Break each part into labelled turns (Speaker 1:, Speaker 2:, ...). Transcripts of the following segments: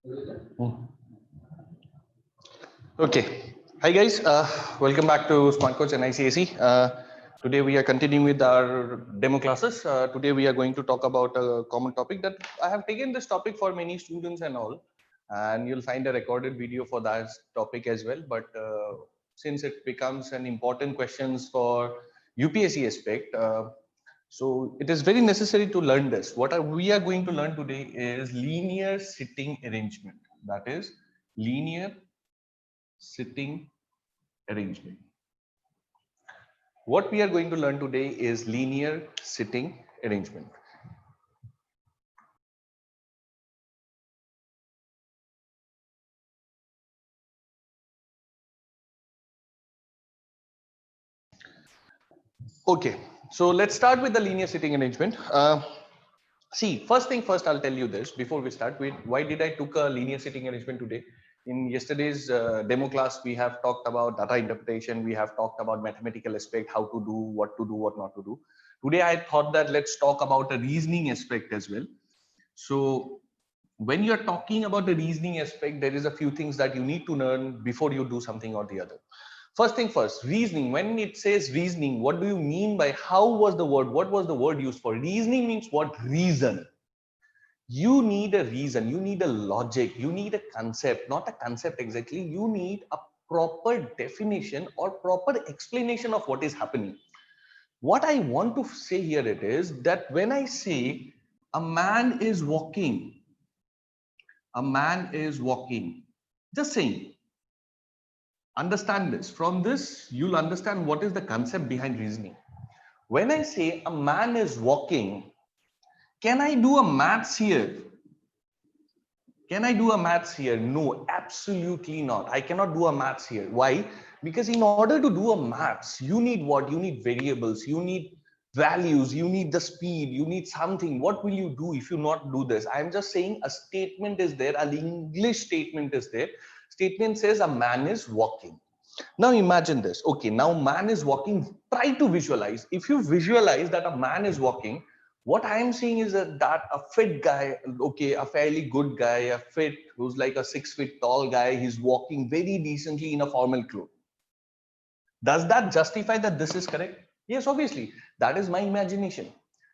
Speaker 1: Hmm. Okay. Hi guys. Welcome back to Smart Coach and ICAC. Today we are continuing with our demo classes. Today we are going to talk about a common topic that I have taken this topic for many students and all, and you'll find a recorded video for that topic as well. But since it becomes an important questions for UPSC aspect, so it is very necessary to learn this. We are going to learn today is linear sitting arrangement. That is linear sitting arrangement. What we are going to learn today is linear sitting arrangement. Okay, so let's start with the linear sitting arrangement. See, first thing first, I'll tell you this before we start with why did I took a linear sitting arrangement today. In yesterday's demo class, we have talked about data interpretation. We have talked about mathematical aspect, how to do, what not to do. Today, I thought that let's talk about a reasoning aspect as well. So when you're talking about the reasoning aspect, there is a few things that you need to learn before you do something or the other. First thing first, reasoning. When it says reasoning, what do you mean by how was the word? What was the word used for? Reasoning means what? Reason. You need a reason, you need a logic, you need a concept, not a concept exactly. You need a proper definition or proper explanation of what is happening. What I want to say here it is that when I say a man is walking, a man is walking, just saying, understand this. From this, you'll understand what is the concept behind reasoning. When I say a man is walking, can I do a maths here? Can I do a maths here? No, absolutely not. I cannot do a maths here. Why? Because in order to do a maths, you need what? You need variables, you need values, you need the speed, you need something. What will you do if you not do this? I'm just saying a statement is there, an English statement is there. Statement says a man is walking. Now imagine this. Okay, now man is walking. Try to visualize. If you visualize that a man is walking, what I am seeing is that a fit guy, okay, a fairly good guy, a fit who's like a 6 feet tall guy, he's walking very decently in a formal clothes. Does that justify that this is correct? Yes, obviously. That is my imagination.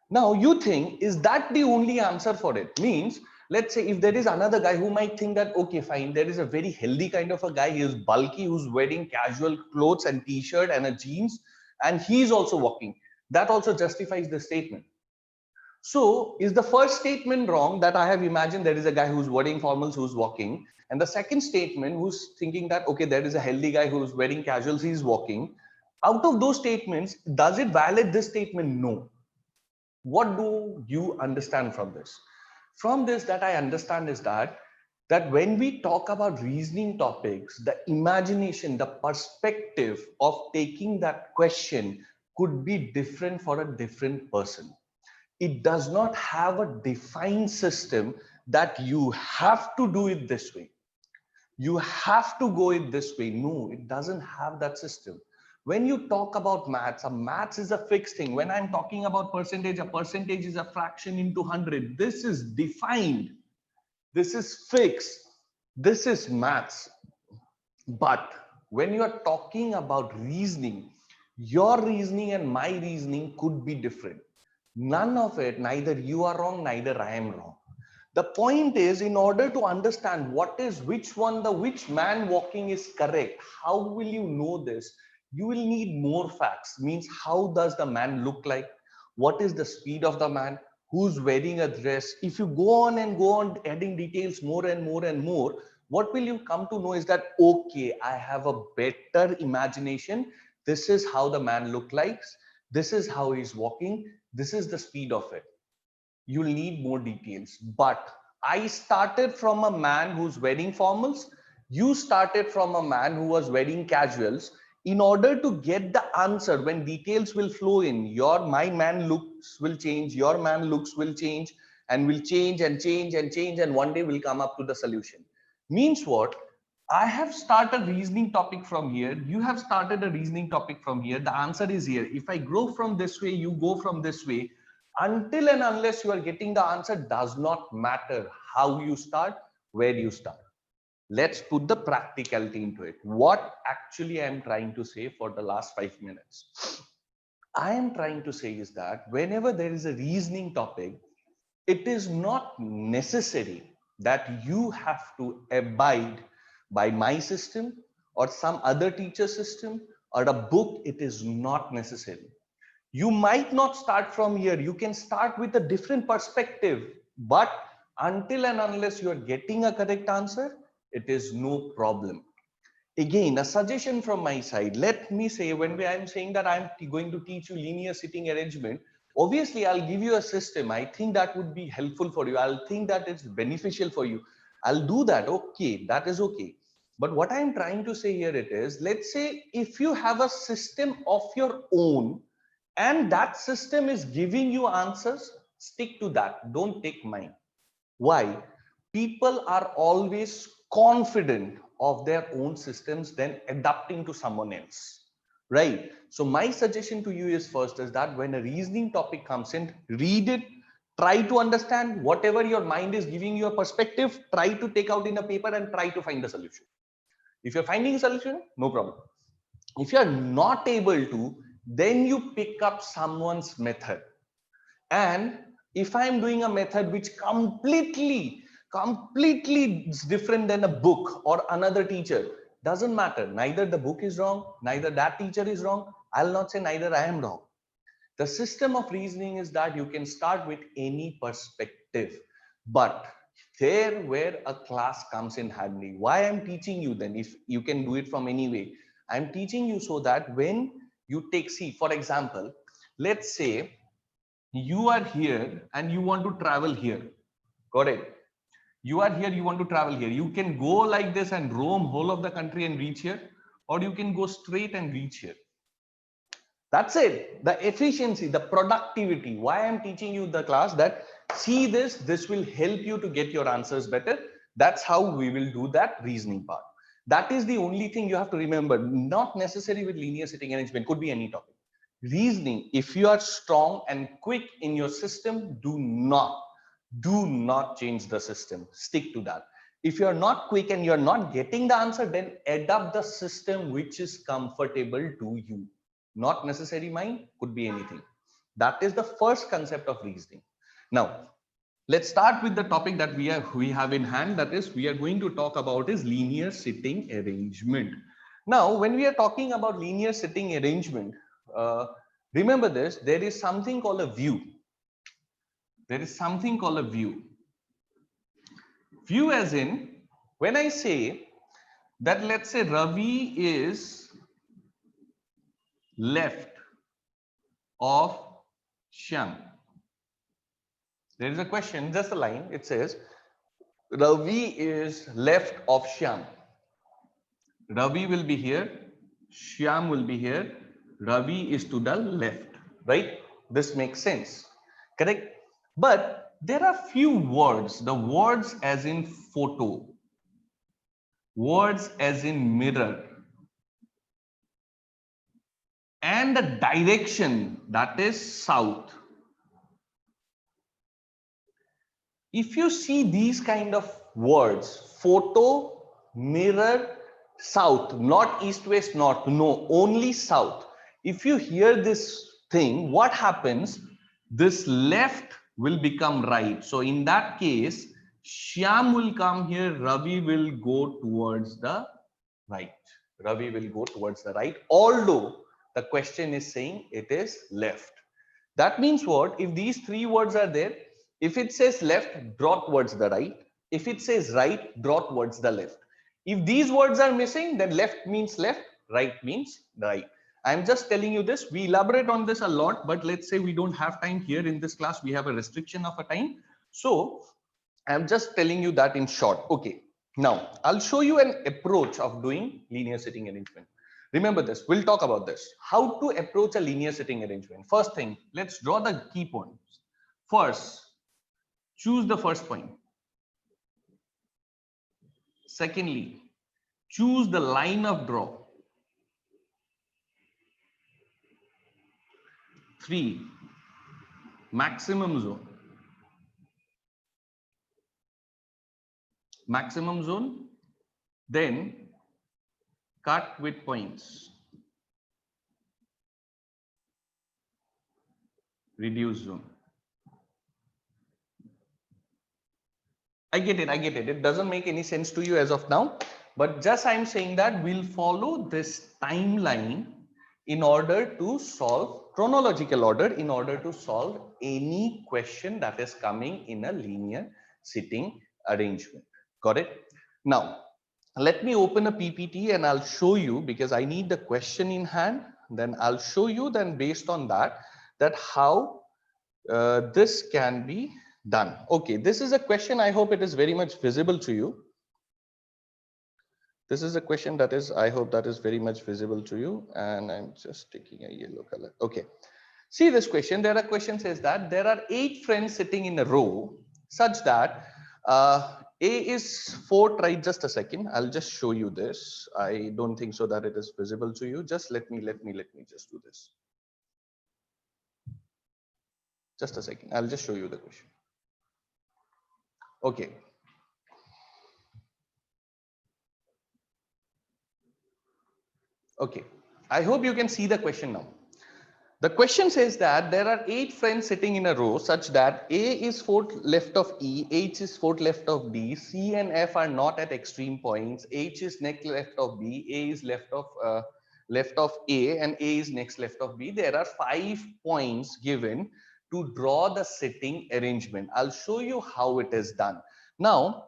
Speaker 1: Now you think, is that the only answer for it? Means, let's say if there is another guy who might think that, okay, fine, there is a very healthy kind of a guy, he is bulky, who's wearing casual clothes and t-shirt and a jeans, and he's also walking. That also justifies the statement. So is the first statement wrong that I have imagined there is a guy who's wearing formals who's walking, and the second statement who's thinking that okay there is a healthy guy who's wearing casuals he's walking? Out of those statements, does it validate this statement? No. What do you understand from this? From this, that I understand is that when we talk about reasoning topics, the imagination, the perspective of taking that question could be different for a different person. It does not have a defined system that you have to do it this way, you have to go it this way. No, it doesn't have that system. When you talk about maths, a maths is a fixed thing. When I'm talking about percentage, a percentage is a fraction into 100. This is defined, this is fixed, this is maths. But when you are talking about reasoning, your reasoning and my reasoning could be different. None of it, neither you are wrong, neither I am wrong. The point is, in order to understand what is which one, the which man walking is correct, how will you know this? You will need more facts. Means, how does the man look like? What is the speed of the man? Who's wearing a dress? If you go on and go on adding details more and more and more, what will you come to know is that okay, I have a better imagination. This is how the man look like. This is how he's walking. This is the speed of it. You'll need more details. But I started from a man who's wearing formals. You started from a man who was wearing casuals. In order to get the answer, when details will flow in, my man looks will change, your man looks will change, and will change and change and change, and one day we'll come up to the solution. Means what? I have started a reasoning topic from here. You have started a reasoning topic from here. The answer is here. If I go from this way, you go from this way. Until and unless you are getting the answer, does not matter how you start. where you start. Let's put the practicality into it. What actually I am trying to say for the last 5 minutes. I am trying to say is that whenever there is a reasoning topic, it is not necessary that you have to abide by my system or some other teacher system or a book. It is not necessary. You might not start from here. You can start with a different perspective, but until and unless you are getting a correct answer, it is no problem. Again, a suggestion from my side. Let me say, when I'm saying that I'm going to teach you linear sitting arrangement, obviously I'll give you a system. I think that would be helpful for you. I'll think that it's beneficial for you. I'll do that. Okay, that is okay. But what I'm trying to say here it is, let's say if you have a system of your own and that system is giving you answers, stick to that. Don't take mine. Why? People are always confident of their own systems than adapting to someone else, right? So my suggestion to you is first is that when a reasoning topic comes in, read it, try to understand whatever your mind is giving you a perspective, try to take out in a paper and try to find a solution. If you're finding a solution, no problem. If you're not able to, then you pick up someone's method. And if I'm doing a method which completely is different than a book or another teacher, doesn't matter. Neither the book is wrong, neither that teacher is wrong. I'll not say neither I am wrong. The system of reasoning is that you can start with any perspective, but there where a class comes in handy. Why I'm teaching you then, if you can do it from any way, I'm teaching you so that when you take, see, for example, let's say you are here and you want to travel here. Got it? You are here, you want to travel here. You can go like this and roam whole of the country and reach here, or you can go straight and reach here. That's it. The efficiency, the productivity. Why I'm teaching you the class that see this will help you to get your answers better. That's how we will do that reasoning part. That is the only thing you have to remember. Not necessary with linear sitting arrangement, could be any topic. Reasoning, if you are strong and quick in your system, do not change the system. Stick to that. If you're not quick and you're not getting the answer, then adapt the system which is comfortable to you. Not necessary mine, could be anything. That is the first concept of reasoning. Now, let's start with the topic that we have in hand. That is, we are going to talk about is linear sitting arrangement. Now, when we are talking about linear sitting arrangement, remember this, there is something called a view. There is something called a view. View as in, when I say that, let's say Ravi is left of Shyam. There is a question, just a line. It says, Ravi is left of Shyam. Ravi will be here. Shyam will be here. Ravi is to the left, right? This makes sense, correct? But there are few words, the words as in photo, words as in mirror, and the direction, that is south. If you see these kind of words, photo, mirror, south, not east, west, north, no, only south. If you hear this thing, what happens? This left will become right. So in that case, Shyam will come here, Ravi will go towards the right. Ravi will go towards the right, although the question is saying it is left. That means what? If these three words are there, if it says left, draw towards the right. If it says right, draw towards the left. If these words are missing, then left means left, right means right. I'm just telling you this. We elaborate on this a lot, but let's say we don't have time here in this class. We have a restriction of a time. So I'm just telling you that in short. Okay. Now I'll show you an approach of doing linear sitting arrangement. Remember this, we'll talk about this. How to approach a linear sitting arrangement. First thing, let's draw the key points. First, choose the first point. Secondly, choose the line of draw. 3, maximum zone. maximum zone, then cut with points, reduce zone. I get it. It doesn't make any sense to you as of now, but just I'm saying that we'll follow this timeline in order to solve chronological order in order to solve any question that is coming in a linear sitting arrangement. Got it? Now, let me open a PPT and I'll show you, because I need the question in hand. Then I'll show you, then based on that how this can be done. Okay, this is a question. I hope it is very much visible to you. This is a question that is, I hope that is very much visible to you. And I'm just taking a yellow color. Okay. See this question. There are question says that there are 8 friends sitting in a row such that A is 4th, right? Just a second. I'll just show you this. I don't think so that it is visible to you. Just let me just do this. Just a second. I'll just show you the question. Okay. Okay. I hope you can see the question now. The question says that there are 8 friends sitting in a row such that A is 4th left of E, H is 4th left of D, C and F are not at extreme points, H is next left of B, A is left of A, and A is next left of B. There are 5 points given to draw the sitting arrangement. I'll show you how it is done. Now,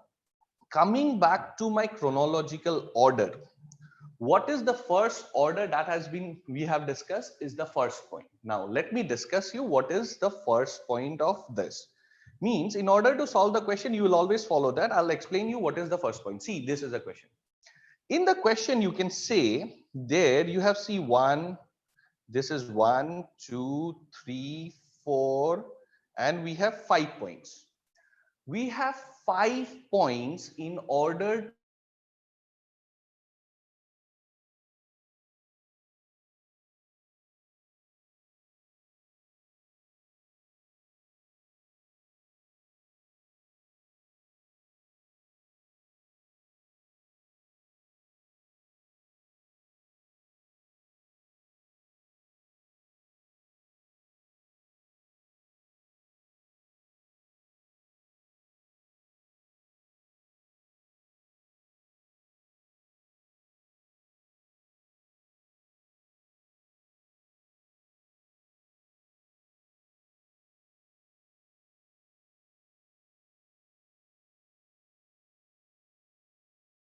Speaker 1: coming back to my chronological order, what is the first order that has been we have discussed is the first point. Now let me discuss you what is the first point of this. Means in order to solve the question, you will always follow that. I'll explain you what is the first point. See, this is a question. In the question, you can say there you have C1, this is 1, 2, 3, 4, and we have 5 points. We have 5 points in order